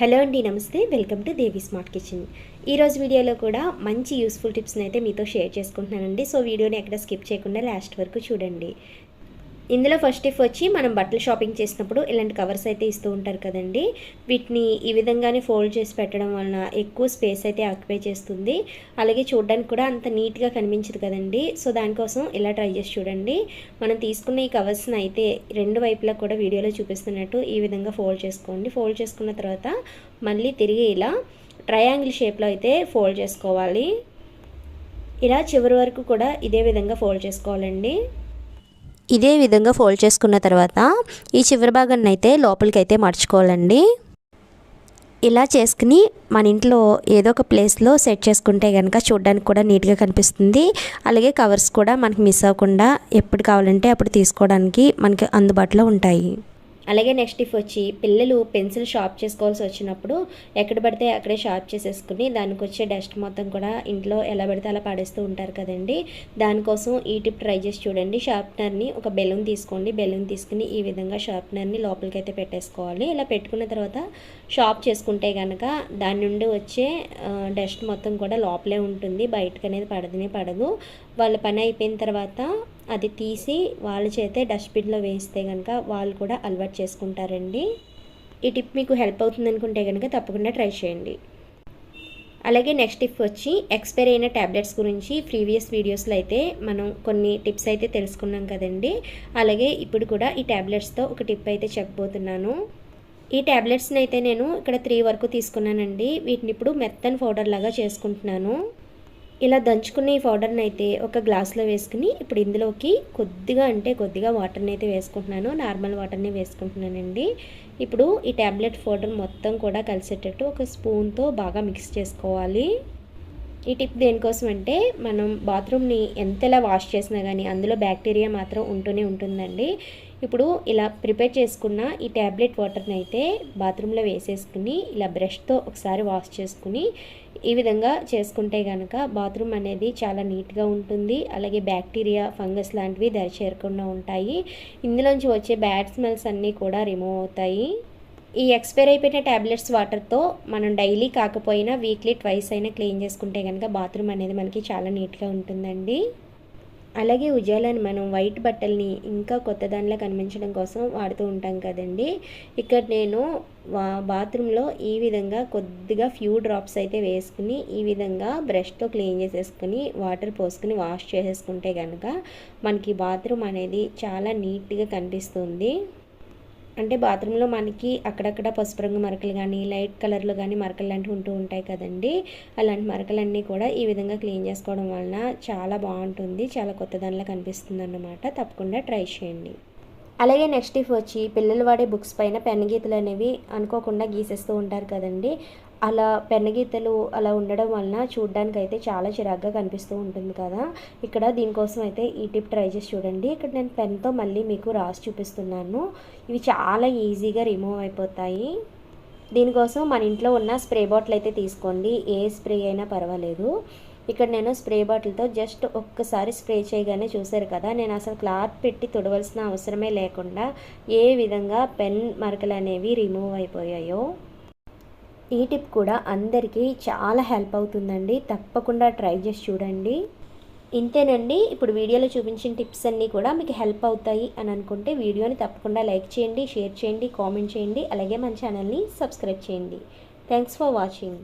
Hello అండి, నమస్తే. Welcome to Devi smart kitchen. ఈరోజు వీడియోలో కూడా మంచి యూస్ఫుల్ టిప్స్ని అయితే మీతో షేర్ చేసుకుంటున్నానండి. సో వీడియోని ఎక్కడ స్కిప్ చేయకుండా లాస్ట్ వరకు చూడండి. ఇందులో ఫస్ట్ టిప్ వచ్చి, మనం బట్టలు షాపింగ్ చేసినప్పుడు ఇలాంటి కవర్స్ అయితే ఇస్తూ ఉంటారు కదండి. వీటిని ఈ విధంగానే ఫోల్డ్ చేసి పెట్టడం వలన ఎక్కువ స్పేస్ అయితే ఆక్యుపై చేస్తుంది. అలాగే చూడడానికి కూడా అంత నీట్గా కనిపించదు కదండి. సో దానికోసం ఇలా ట్రై చేసి చూడండి. మనం తీసుకున్న ఈ కవర్స్ని అయితే రెండు వైపులా కూడా వీడియోలో చూపిస్తున్నట్టు ఈ విధంగా ఫోల్డ్ చేసుకోండి. ఫోల్డ్ చేసుకున్న తర్వాత మళ్ళీ తిరిగి ఇలా ట్రయాంగిల్ షేప్లో అయితే ఫోల్డ్ చేసుకోవాలి. ఇలా చివరి వరకు కూడా ఇదే విధంగా ఫోల్డ్ చేసుకోవాలండి. ఇదే విధంగా ఫోల్డ్ చేసుకున్న తర్వాత ఈ చివరి భాగాన్ని అయితే లోపలికి అయితే మర్చుకోవాలండి. ఇలా చేసుకుని మన ఇంట్లో ఏదో ఒక ప్లేస్లో సెట్ చేసుకుంటే కనుక చూడడానికి కూడా నీట్గా కనిపిస్తుంది. అలాగే కవర్స్ కూడా మనకి మిస్ అవ్వకుండా ఎప్పుడు కావాలంటే అప్పుడు తీసుకోవడానికి మనకి అందుబాటులో ఉంటాయి. అలాగే నెక్స్ట్ టిప్ వచ్చి, పిల్లలు పెన్సిల్ షార్ప్ చేసుకోవాల్సి వచ్చినప్పుడు ఎక్కడ పడితే అక్కడే షార్ప్ చేసేసుకుని దానికి వచ్చే డస్ట్ మొత్తం కూడా ఇంట్లో ఎలా పడితే అలా పడేస్తూ ఉంటారు కదండి. దానికోసం ఈ టిప్ ట్రై చేసి చూడండి. షార్ప్నర్ని ఒక బెలూన్ తీసుకోండి. బెలూన్ తీసుకుని ఈ విధంగా షార్ప్నర్ని లోపలికి అయితే పెట్టేసుకోవాలి. ఇలా పెట్టుకున్న తర్వాత షార్ప్ చేసుకుంటే కనుక దాని నుండి వచ్చే డస్ట్ మొత్తం కూడా లోపలే ఉంటుంది, బయటకు అనేది పడదు. వాళ్ళ పని అయిపోయిన తర్వాత అది తీసి వాళ్ళ చేతే డస్ట్బిన్లో వేస్తే కనుక వాళ్ళు కూడా అలవాటు చేసుకుంటారండి. ఈ టిప్ మీకు హెల్ప్ అవుతుంది అనుకుంటే కనుక తప్పకుండా ట్రై చేయండి. అలాగే నెక్స్ట్ టిప్ వచ్చి, ఎక్స్పైర్ అయిన ట్యాబ్లెట్స్ గురించి ప్రీవియస్ వీడియోస్లో అయితే మనం కొన్ని టిప్స్ అయితే తెలుసుకున్నాం కదండి. అలాగే ఇప్పుడు కూడా ఈ ట్యాబ్లెట్స్తో ఒక టిప్ అయితే చెప్పబోతున్నాను. ఈ ట్యాబ్లెట్స్ని అయితే నేను ఇక్కడ 3 వరకు తీసుకున్నానండి. వీటిని ఇప్పుడు మెత్తని పౌడర్ లాగా చేసుకుంటున్నాను. ఇలా దంచుకున్న ఈ పౌడర్ని అయితే ఒక గ్లాస్లో వేసుకుని ఇప్పుడు ఇందులోకి కొద్దిగా వాటర్ని అయితే వేసుకుంటున్నాను. నార్మల్ వాటర్ని వేసుకుంటున్నానండి. ఇప్పుడు ఈ ట్యాబ్లెట్ పౌడర్ మొత్తం కూడా కలిసేటట్టు ఒక స్పూన్తో బాగా మిక్స్ చేసుకోవాలి. ఈ టిప్ దేనికోసం అంటే, మనం బాత్రూమ్ని ఎంతలా వాష్ చేసినా కానీ అందులో బ్యాక్టీరియా మాత్రం ఉంటూనే ఉంటుందండి. ఇప్పుడు ఇలా ప్రిపేర్ చేసుకున్న ఈ ట్యాబ్లెట్ వాటర్ని అయితే బాత్రూంలో వేసేసుకుని ఇలా బ్రష్తో ఒకసారి వాష్ చేసుకుని ఈ విధంగా చేసుకుంటే కనుక బాత్రూమ్ అనేది చాలా నీట్గా ఉంటుంది. అలాగే బ్యాక్టీరియా, ఫంగస్ లాంటివి దరి చేరకుండా ఉంటాయి. ఇందులోంచి వచ్చే బ్యాడ్ స్మెల్స్ అన్నీ కూడా రిమూవ్ అవుతాయి. ఈ ఎక్స్పైర్ అయిపోయిన ట్యాబ్లెట్స్ వాటర్తో మనం డైలీ కాకపోయినా వీక్లీ ట్వైస్ అయినా క్లీన్ చేసుకుంటే కనుక బాత్రూమ్ అనేది మనకి చాలా నీట్గా ఉంటుందండి. అలాగే ఉజాలని మనం వైట్ బట్టల్ని ఇంకా కొత్త దానిలో కనిపించడం కోసం వాడుతూ ఉంటాం కదండి. ఇక్కడ నేను బాత్రూంలో ఈ విధంగా కొద్దిగా ఫ్యూ డ్రాప్స్ అయితే వేసుకుని ఈ విధంగా బ్రష్తో క్లీన్ చేసేసుకుని వాటర్ పోసుకుని వాష్ చేసేసుకుంటే కనుక మనకి బాత్రూమ్ అనేది చాలా నీట్గా కనిపిస్తుంది. అంటే బాత్రూంలో మనకి అక్కడక్కడ పసుపు రంగు మరకలు కానీ, లైట్ కలర్లో కానీ మరకలు లాంటివి ఉంటూ ఉంటాయి కదండి. అలాంటి మరకలన్నీ కూడా ఈ విధంగా క్లీన్ చేసుకోవడం వలన చాలా బాగుంటుంది, చాలా కొత్త దానిలా కనిపిస్తుంది అన్నమాట. తప్పకుండా ట్రై చేయండి. అలాగే నెక్స్ట్ టిప్ వచ్చి, పిల్లలు వాడే బుక్స్ పైన పెన్ను గీతలు అనేవి అనుకోకుండా గీసేస్తూ ఉంటారు కదండి. అలా పెన్ను గీతలు అలా ఉండడం వలన చూడడానికి అయితే చాలా చిరాగ్గా కనిపిస్తూ ఉంటుంది కదా. ఇక్కడ దీనికోసం అయితే ఈ టిప్ ట్రై చేసి చూడండి. ఇక్కడ నేను పెన్తో మళ్ళీ మీకు రాసి చూపిస్తున్నాను. ఇవి చాలా ఈజీగా రిమూవ్ అయిపోతాయి. దీనికోసం మన ఇంట్లో ఉన్న స్ప్రే బాటిల్ అయితే తీసుకోండి. ఏ స్ప్రే అయినా పర్వాలేదు. ఇక్కడ నేను స్ప్రే బాటిల్తో జస్ట్ ఒక్కసారి స్ప్రే చేయగానే చూసారు కదా, నేను అసలు క్లాత్ పెట్టి తుడవలసిన అవసరమే లేకుండా ఏ విధంగా పెన్ మరకలు అనేవి రిమూవ్ అయిపోయాయో. ఈ టిప్ కూడా అందరికీ చాలా హెల్ప్ అవుతుందండి. తప్పకుండా ట్రై చేసి చూడండి. ఇంతేనండి. ఇప్పుడు వీడియోలో చూపించిన టిప్స్ అన్నీ కూడా మీకు హెల్ప్ అవుతాయి అని అనుకుంటే వీడియోని తప్పకుండా లైక్ చేయండి, షేర్ చేయండి, కామెంట్ చేయండి. అలాగే మన ఛానల్ని సబ్స్క్రైబ్ చేయండి. Thanks for watching.